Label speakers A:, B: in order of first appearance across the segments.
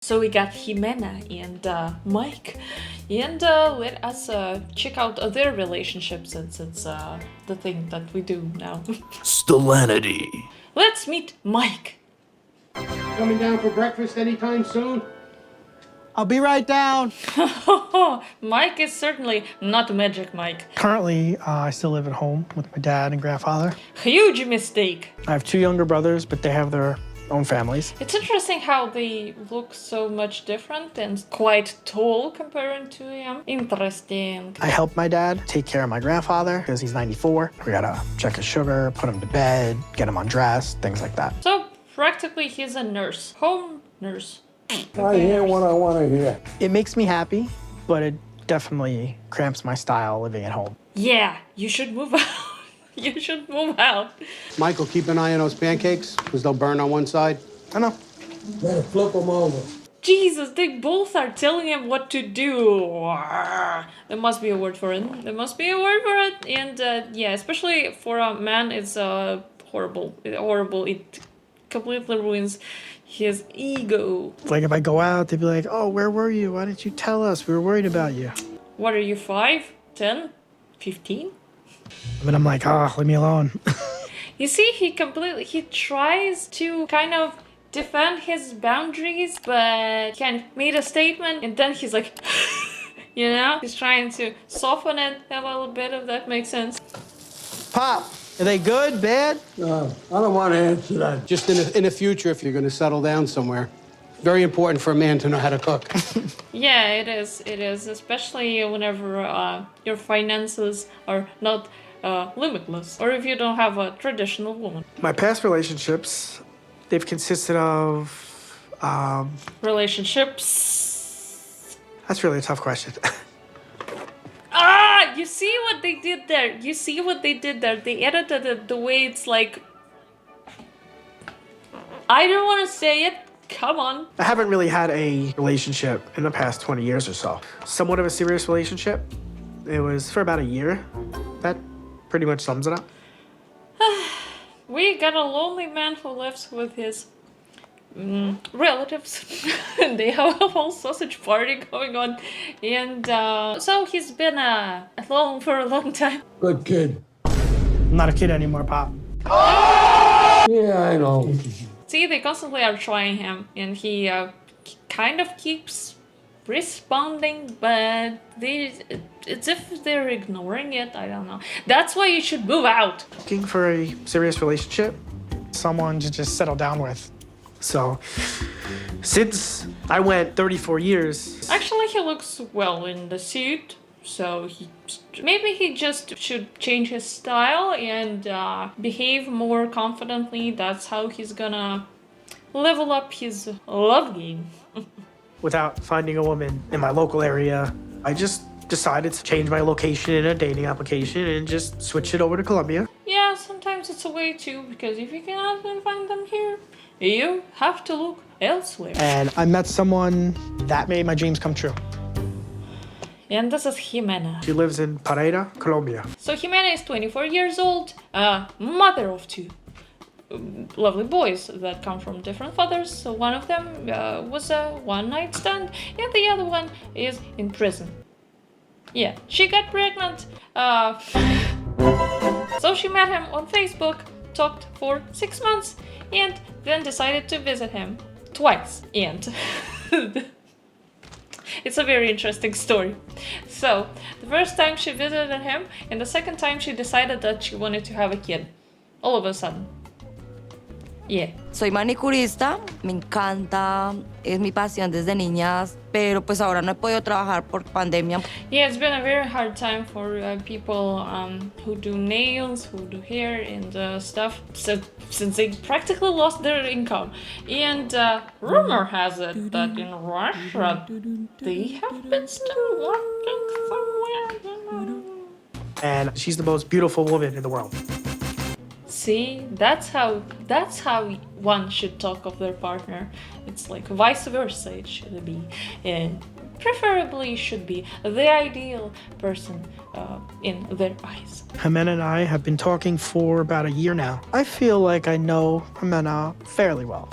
A: So we got Ximena and Mike, and let us check out their relationship since it's the thing that we do now.
B: Stellanity.
A: Let's meet Mike.
C: Coming down for breakfast anytime soon?
D: I'll be right down.
A: Mike is certainly not Magic Mike.
D: Currently, I still live at home with my dad and grandfather.
A: Huge mistake.
D: I have 2 younger brothers, but they have their own families.
A: It's interesting how they look so much different and quite tall compared to him. Interesting.
D: I help my dad take care of my grandfather because he's 94. We gotta check his sugar, put him to bed, get him undressed, things like that.
A: So practically he's a nurse. Home nurse.
C: I hear what I want to hear.
D: It makes me happy, but it definitely cramps my style living at home.
A: Yeah, you should move out. You should move out.
C: Michael, keep an eye on those pancakes, because they'll burn on one side.
D: I know.
C: Better flip them over.
A: Jesus, they both are telling him what to do. There must be a word for it. There must be a word for it. And yeah, especially for a man, it's horrible. Horrible. It completely ruins his ego.
D: Like if I go out, they'd be like, oh, where were you? Why didn't you tell us? We were worried about you.
A: What are you, 5, 10, 15?
D: But I'm like, oh, leave me alone.
A: You see, he tries to kind of defend his boundaries, but kind of made a statement, and then he's like, you know? He's trying to soften it a little bit, if that makes sense.
D: Pop, are they good, bad?
C: I don't want to answer that. Just in the future, if you're going to settle down somewhere. Very important for a man to know how to cook.
A: Yeah, it is. It is, especially whenever your finances are not limitless, or if you don't have a traditional woman.
D: My past relationships, they've consisted of,
A: Relationships.
D: That's really a tough question.
A: You see what they did there? You see what they did there? They edited it the way it's like... I don't want to say it. Come on.
D: I haven't really had a relationship in the past 20 years or so. Somewhat of a serious relationship. It was for about a year. That pretty much sums it up.
A: We got a lonely man who lives with his relatives. And they have a whole sausage party going on. And so he's been alone for a long time.
C: Good kid.
D: I'm not a kid anymore, Pop.
C: Yeah, I know.
A: See, they constantly are trying him, and he kind of keeps responding, but it's if they're ignoring it. I don't know. That's why you should move out.
D: Looking for a serious relationship, someone to just settle down with. So, since I went 34 years...
A: Actually, he looks well in the suit, so maybe he just should change his style and behave more confidently. That's how he's gonna level up his love game.
D: Without finding a woman in my local area, I just decided to change my location in a dating application and just switch it over to Colombia.
A: Yeah, sometimes it's a way too, because if you cannot find them here, you have to look elsewhere.
D: And I met someone that made my dreams come true.
A: And this is Ximena.
D: She lives in Pereira, Colombia.
A: So Ximena is 24 years old, mother of 2 lovely boys that come from different fathers. So one of them was a one-night stand, and the other one is in prison. Yeah, she got pregnant. So she met him on Facebook, talked for 6 months, and then decided to visit him twice. And it's a very interesting story. So, the first time she visited him, and the second time she decided that she wanted to have a kid. All of a sudden. Yeah.
E: Soy manicurista, me encanta, es mi pasión desde niñas, pero pues ahora no he podido trabajar por pandemia.
A: Yeah, it's been a very hard time for people who do nails, who do hair and stuff, since they practically lost their income. And rumor has it that in Russia, they have been still working somewhere, you know.
D: And she's the most beautiful woman in the world.
A: See, that's how one should talk of their partner. It's like vice versa it should be. And preferably should be the ideal person in their eyes.
D: Ximena and I have been talking for about a year now. I feel like I know Ximena fairly well.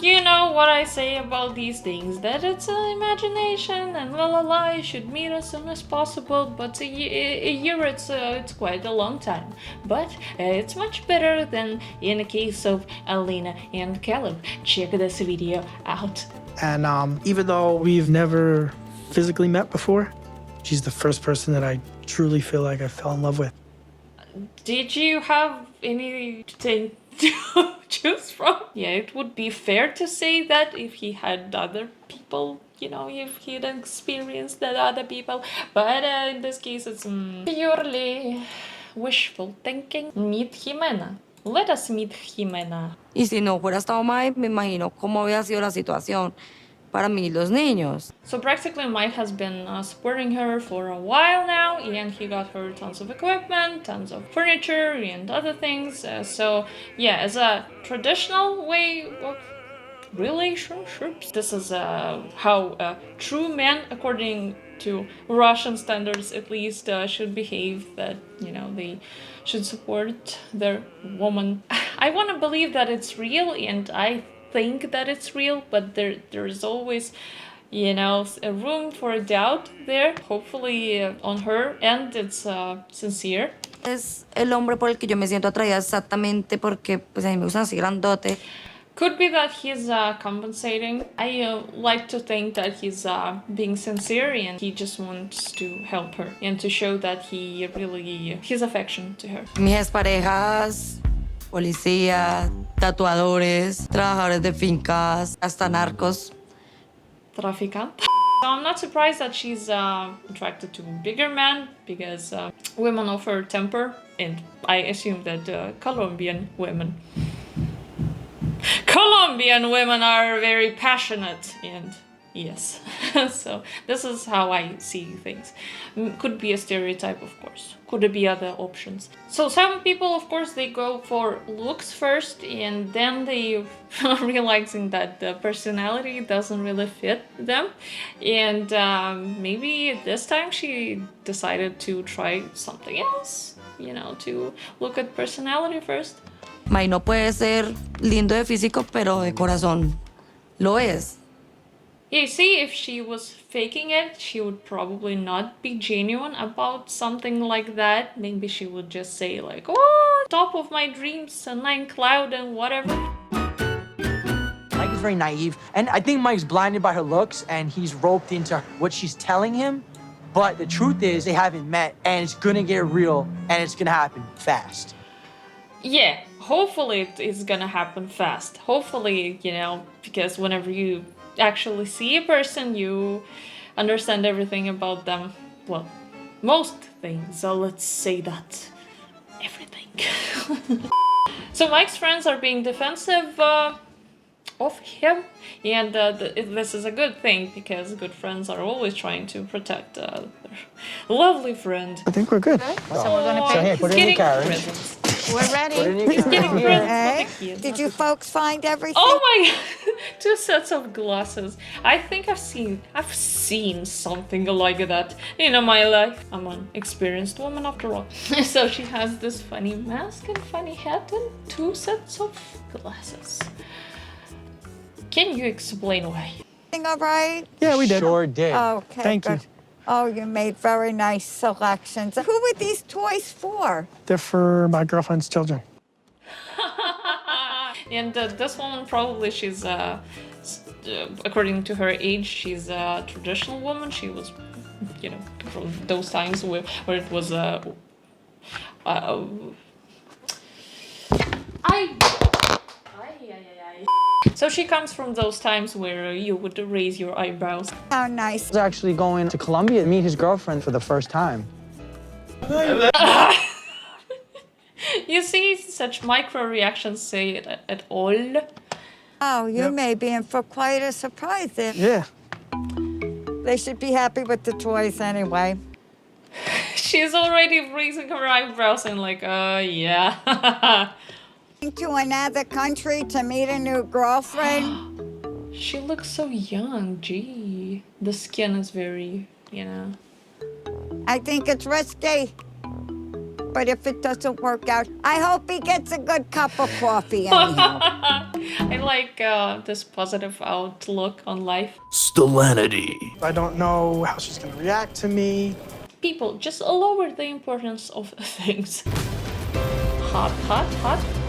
A: You know what I say about these things, that it's an imagination and la la la, you should meet as soon as possible, but a year it's quite a long time. But it's much better than in the case of Alina and Caleb. Check this video out.
D: And even though we've never physically met before, she's the first person that I truly feel like I fell in love with.
A: Did you have anything to choose from? Yeah, it would be fair to say that if he had other people, you know, if he'd experienced that other people. But in this case, it's purely wishful thinking. Meet Ximena. Let us meet Ximena.
E: Y si no hubiera estado Mike, me imagino cómo había sido la situación para mí y los niños.
A: So practically Mike has been supporting her for a while now, and he got her tons of equipment, tons of furniture and other things. So yeah, as a traditional way of relationships, this is how a true man, according to Russian standards at least, should behave, that, you know, they should support their woman. I want to believe that it's real, and I think that it's real, but there's always, you know, a room for a doubt there. Hopefully on her end it's sincere.
E: Es el hombre por el que yo me siento atraída exactamente porque pues a mí me gustan así grandote.
A: Could be that he's compensating. I like to think that he's being sincere, and he just wants to help her and to show that he really, his affection to her.
E: Mis parejas, policías, tatuadores, trabajadores de fincas, hasta narcos.
A: Traficante. So I'm not surprised that she's attracted to bigger men, because women of her temper, and I assume that Colombian women are very passionate, and yes. So this is how I see things. Could be a stereotype, of course. Could be other options. So some people, of course, they go for looks first, and then they realizing that the personality doesn't really fit them. And maybe this time she decided to try something else, you know, to look at personality first.
E: May no puede ser lindo de físico, pero de corazón lo es.
A: Yeah, you see, if she was faking it, she would probably not be genuine about something like that. Maybe she would just say like, oh, top of my dreams, a ninth cloud and whatever.
B: Mike is very naive, and I think Mike's blinded by her looks, and he's roped into what she's telling him. But the truth is, they haven't met, and it's gonna get real, and it's gonna happen fast.
A: Yeah, hopefully it's gonna happen fast. Hopefully, you know, because whenever you actually see a person, you understand everything about them. Well, most things, so let's say that. Everything. So Mike's friends are being defensive of him, and this is a good thing, because good friends are always trying to protect their lovely friend.
D: I think we're good.
F: So we're gonna
A: Oh,
F: pay.
B: here, put it in
A: he's
B: your
A: getting
B: carriage.
A: presents.
F: We're ready.
B: Put it in your
A: He's getting
B: carriage.
A: presents for the kids.
G: Did you folks find everything?
A: Oh my god, 2 sets of glasses. I think I've seen something like that in my life. I'm an experienced woman after all. So she has this funny mask and funny hat and 2 sets of glasses. Can you explain why?
G: Everything all right?
D: Yeah, we did.
B: Sure did.
G: Okay,
D: Thank you.
G: good. Oh, you made very nice selections. Who were these toys for?
D: They're for my girlfriend's children.
A: And this woman, probably she's, according to her age, she's a traditional woman. She was, you know, from those times where it was So she comes from those times where you would raise your eyebrows.
G: How nice.
B: He's actually going to Colombia to meet his girlfriend for the first time.
A: You see, such micro reactions say it at all.
G: Oh, you may be in for quite a surprise there.
D: Yeah.
G: They should be happy with the toys anyway.
A: She's already raising her eyebrows and like, yeah.
G: To another country to meet a new girlfriend.
A: She looks so young, gee. The skin is very, you know.
G: I think it's risky. But if it doesn't work out, I hope he gets a good cup of coffee anyhow.
A: I like this positive outlook on life.
F: Stellanity.
D: I don't know how she's gonna react to me.
A: People, just lower the importance of things. Hot, hot, hot.